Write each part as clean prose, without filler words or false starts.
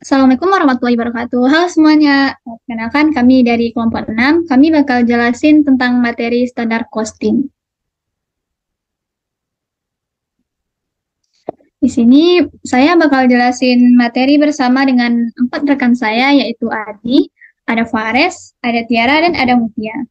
Assalamualaikum warahmatullahi wabarakatuh. Halo semuanya, perkenalkan kami dari kelompok 6. Kami bakal jelasin tentang materi standar costing. Di sini saya bakal jelasin materi bersama dengan 4 rekan saya, yaitu Adi, ada Fares, ada Tiara, dan ada Mutia.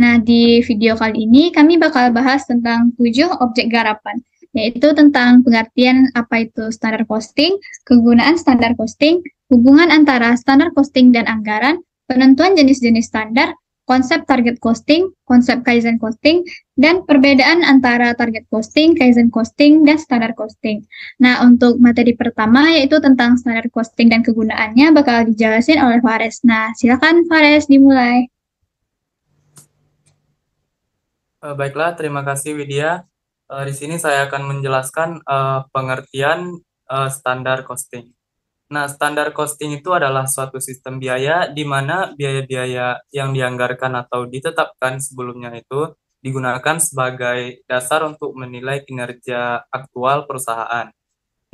Nah, di video kali ini kami bakal bahas tentang 7 objek garapan, yaitu tentang pengertian apa itu standar costing, kegunaan standar costing, hubungan antara standar costing dan anggaran, penentuan jenis-jenis standar, konsep target costing, konsep Kaizen costing, dan perbedaan antara target costing, Kaizen costing, dan standar costing. Nah, untuk materi pertama yaitu tentang standar costing dan kegunaannya bakal dijelasin oleh Fares. Nah, silakan Fares dimulai. Baiklah, terima kasih Widya. Di sini saya akan menjelaskan pengertian standar costing. Nah, standar costing itu adalah suatu sistem biaya di mana biaya-biaya yang dianggarkan atau ditetapkan sebelumnya itu digunakan sebagai dasar untuk menilai kinerja aktual perusahaan.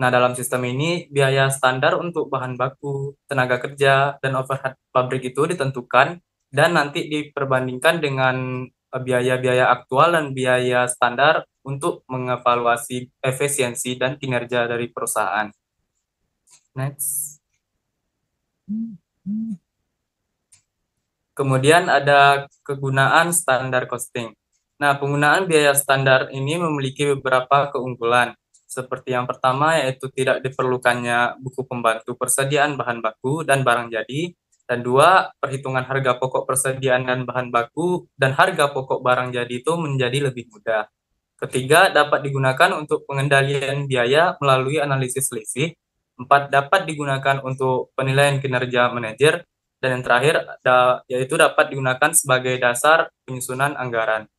Nah, dalam sistem ini biaya standar untuk bahan baku, tenaga kerja, dan overhead pabrik itu ditentukan dan nanti diperbandingkan dengan biaya-biaya aktual dan biaya standar untuk mengevaluasi efisiensi dan kinerja dari perusahaan. Next. Kemudian ada kegunaan standar costing. Nah, penggunaan biaya standar ini memiliki beberapa keunggulan. Seperti yang pertama yaitu tidak diperlukannya buku pembantu persediaan bahan baku dan barang jadi. Dan dua, perhitungan harga pokok persediaan dan bahan baku dan harga pokok barang jadi itu menjadi lebih mudah. Ketiga, dapat digunakan untuk pengendalian biaya melalui analisis selisih. Empat, dapat digunakan untuk penilaian kinerja manajer. Dan yang terakhir, yaitu dapat digunakan sebagai dasar penyusunan anggaran.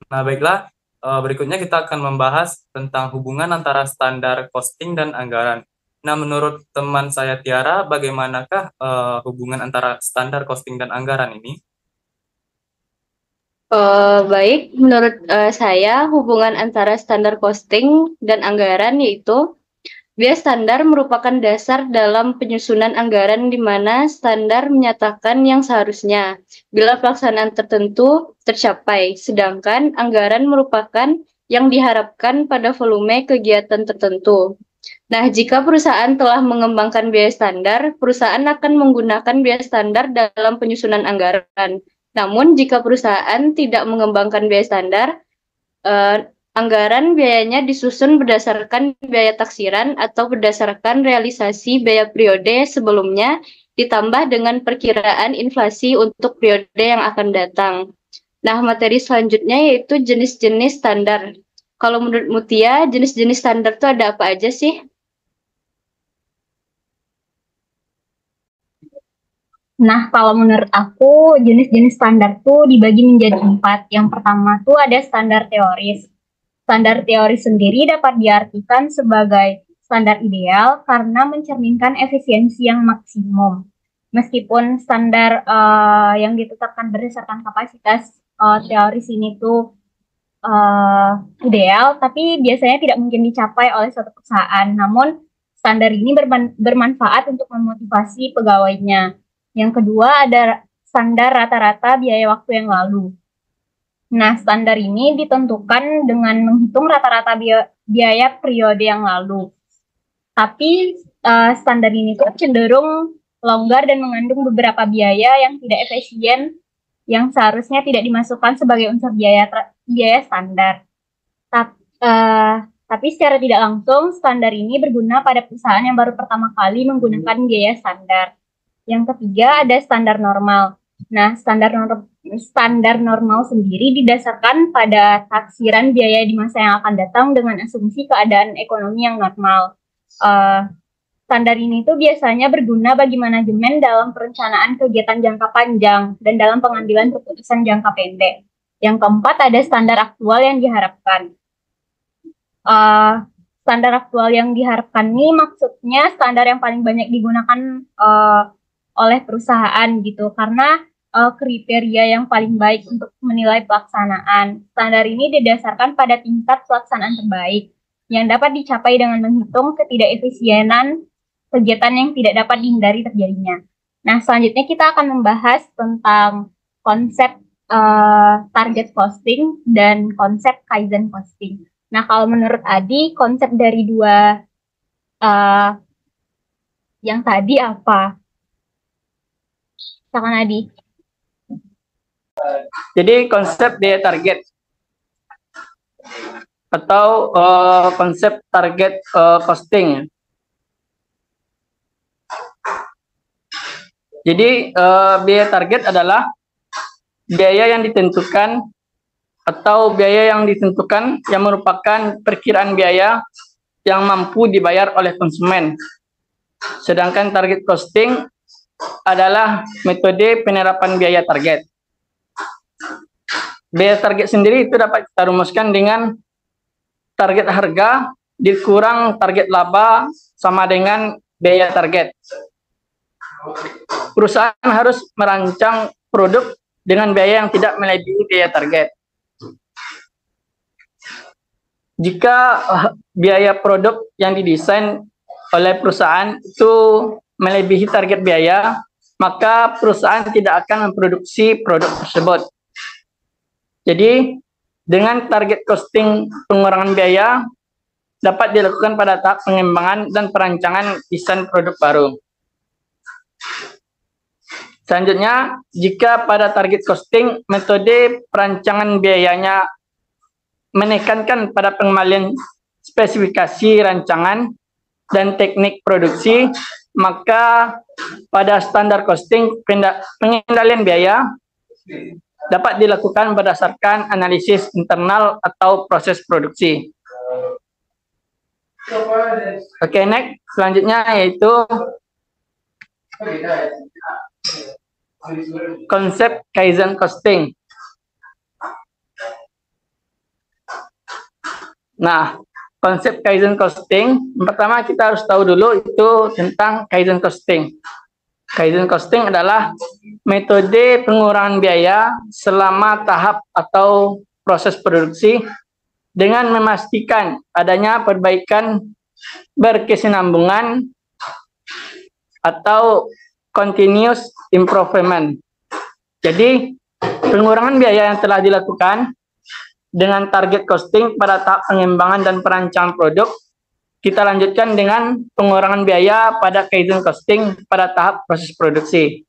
Nah, baiklah, berikutnya kita akan membahas tentang hubungan antara standar costing dan anggaran. Nah, menurut teman saya Tiara, bagaimanakah hubungan antara standar costing dan anggaran ini? Baik, menurut saya hubungan antara standar costing dan anggaran yaitu biaya standar merupakan dasar dalam penyusunan anggaran di mana standar menyatakan yang seharusnya bila pelaksanaan tertentu tercapai, sedangkan anggaran merupakan yang diharapkan pada volume kegiatan tertentu. Nah, jika perusahaan telah mengembangkan biaya standar, perusahaan akan menggunakan biaya standar dalam penyusunan anggaran. Namun, jika perusahaan tidak mengembangkan biaya standar, anggaran biayanya disusun berdasarkan biaya taksiran atau berdasarkan realisasi biaya periode sebelumnya ditambah dengan perkiraan inflasi untuk periode yang akan datang. Nah, materi selanjutnya yaitu jenis-jenis standar. Kalau menurut Mutia, jenis-jenis standar itu ada apa aja sih? Nah, kalau menurut aku, jenis-jenis standar tuh dibagi menjadi 4. Yang pertama tuh ada standar teoris. Standar teoris sendiri dapat diartikan sebagai standar ideal karena mencerminkan efisiensi yang maksimum. Meskipun standar yang ditetapkan berdasarkan kapasitas teoris ini tuh ideal, tapi biasanya tidak mungkin dicapai oleh suatu perusahaan. Namun, standar ini bermanfaat untuk memotivasi pegawainya. Yang kedua ada standar rata-rata biaya waktu yang lalu. Nah, standar ini ditentukan dengan menghitung rata-rata biaya periode yang lalu. Tapi standar ini tuh cenderung longgar dan mengandung beberapa biaya yang tidak efisien yang seharusnya tidak dimasukkan sebagai unsur biaya standar. Tapi secara tidak langsung, standar ini berguna pada perusahaan yang baru pertama kali menggunakan biaya standar. Yang ketiga ada standar normal. Nah, standar normal sendiri didasarkan pada taksiran biaya di masa yang akan datang dengan asumsi keadaan ekonomi yang normal. Standar ini tuh biasanya berguna bagi manajemen dalam perencanaan kegiatan jangka panjang dan dalam pengambilan keputusan jangka pendek. Yang keempat ada standar aktual yang diharapkan. Standar aktual yang diharapkan ini maksudnya standar yang paling banyak digunakan oleh perusahaan gitu, karena kriteria yang paling baik untuk menilai pelaksanaan. Standar ini didasarkan pada tingkat pelaksanaan terbaik yang dapat dicapai dengan menghitung ketidakefisienan kegiatan yang tidak dapat dihindari terjadinya. Nah, selanjutnya kita akan membahas tentang konsep target costing dan konsep Kaizen costing. Nah, kalau menurut Adi, konsep dari dua yang tadi apa? Silakan Adi. Jadi konsep biaya target atau konsep target costing. Jadi biaya target adalah biaya yang ditentukan atau biaya yang ditentukan yang merupakan perkiraan biaya yang mampu dibayar oleh konsumen. Sedangkan target costing adalah metode penerapan biaya target. Biaya target sendiri itu dapat kita rumuskan dengan target harga dikurang target laba sama dengan biaya target. Perusahaan harus merancang produk dengan biaya yang tidak melebihi biaya target. Jika biaya produk yang didesain oleh perusahaan itu melebihi target biaya, maka perusahaan tidak akan memproduksi produk tersebut. Jadi, dengan target costing pengurangan biaya dapat dilakukan pada tahap pengembangan dan perancangan desain produk baru. Selanjutnya, jika pada target costing metode perancangan biayanya menekankan pada pengembalian spesifikasi rancangan dan teknik produksi, maka pada standar costing pengendalian biaya dapat dilakukan berdasarkan analisis internal atau proses produksi. Oke, next. Selanjutnya yaitu konsep Kaizen costing. Nah, konsep Kaizen costing, pertama kita harus tahu dulu itu tentang Kaizen costing. Kaizen costing adalah metode pengurangan biaya selama tahap atau proses produksi dengan memastikan adanya perbaikan berkesinambungan atau continuous improvement. Jadi, pengurangan biaya yang telah dilakukan dengan target costing pada tahap pengembangan dan perancangan produk, kita lanjutkan dengan pengurangan biaya pada Kaizen costing pada tahap proses produksi.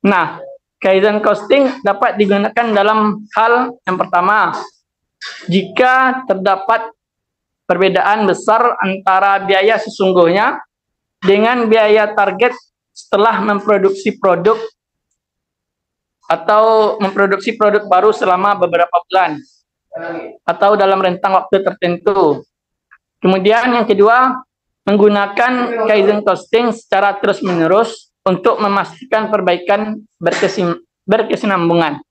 Nah, Kaizen costing dapat digunakan dalam hal yang pertama, jika terdapat perbedaan besar antara biaya sesungguhnya dengan biaya target setelah memproduksi produk atau memproduksi produk baru selama beberapa bulan atau dalam rentang waktu tertentu. Kemudian yang kedua, menggunakan Kaizen costing secara terus-menerus untuk memastikan perbaikan berkesinambungan.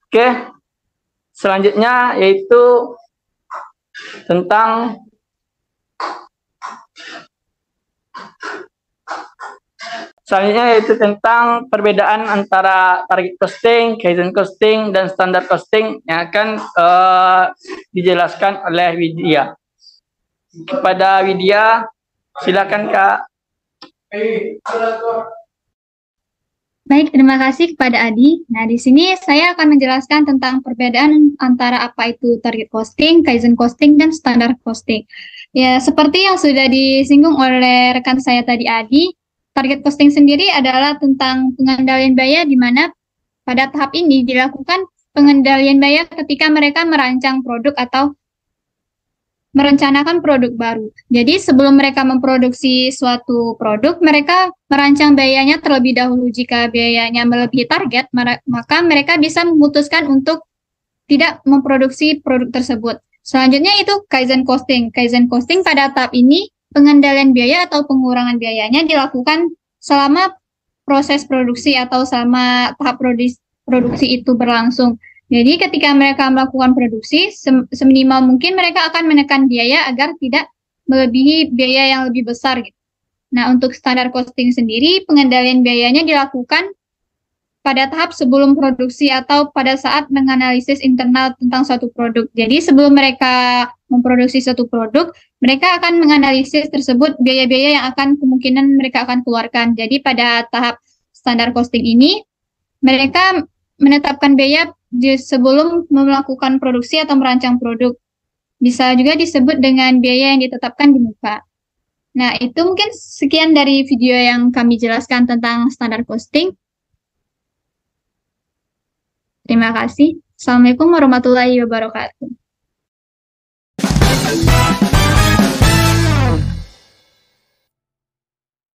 Oke, selanjutnya yaitu tentang perbedaan antara target costing, Kaizen costing, dan standar costing yang akan dijelaskan oleh Widya. Kepada Widya, silakan Kak. Baik, terima kasih kepada Adi. Nah, di sini saya akan menjelaskan tentang perbedaan antara apa itu target costing, Kaizen costing, dan standar costing. Ya, seperti yang sudah disinggung oleh rekan saya tadi Adi, target costing sendiri adalah tentang pengendalian biaya di mana pada tahap ini dilakukan pengendalian biaya ketika mereka merancang produk atau merencanakan produk baru. Jadi sebelum mereka memproduksi suatu produk, mereka merancang biayanya terlebih dahulu. Jika biayanya melebihi target, maka mereka bisa memutuskan untuk tidak memproduksi produk tersebut. Selanjutnya itu Kaizen costing. Kaizen costing pada tahap ini pengendalian biaya atau pengurangan biayanya dilakukan selama proses produksi atau selama tahap produksi itu berlangsung. Jadi ketika mereka melakukan produksi, seminimal mungkin mereka akan menekan biaya agar tidak melebihi biaya yang lebih besar. Gitu. Nah, untuk standar costing sendiri, pengendalian biayanya dilakukan pada tahap sebelum produksi atau pada saat menganalisis internal tentang suatu produk. Jadi sebelum mereka memproduksi suatu produk, mereka akan menganalisis tersebut biaya-biaya yang akan kemungkinan mereka akan keluarkan. Jadi pada tahap standar costing ini, mereka menetapkan biaya sebelum melakukan produksi atau merancang produk. Bisa juga disebut dengan biaya yang ditetapkan di muka. Nah, itu mungkin sekian dari video yang kami jelaskan tentang standar costing. Terima kasih. Assalamualaikum warahmatullahi wabarakatuh.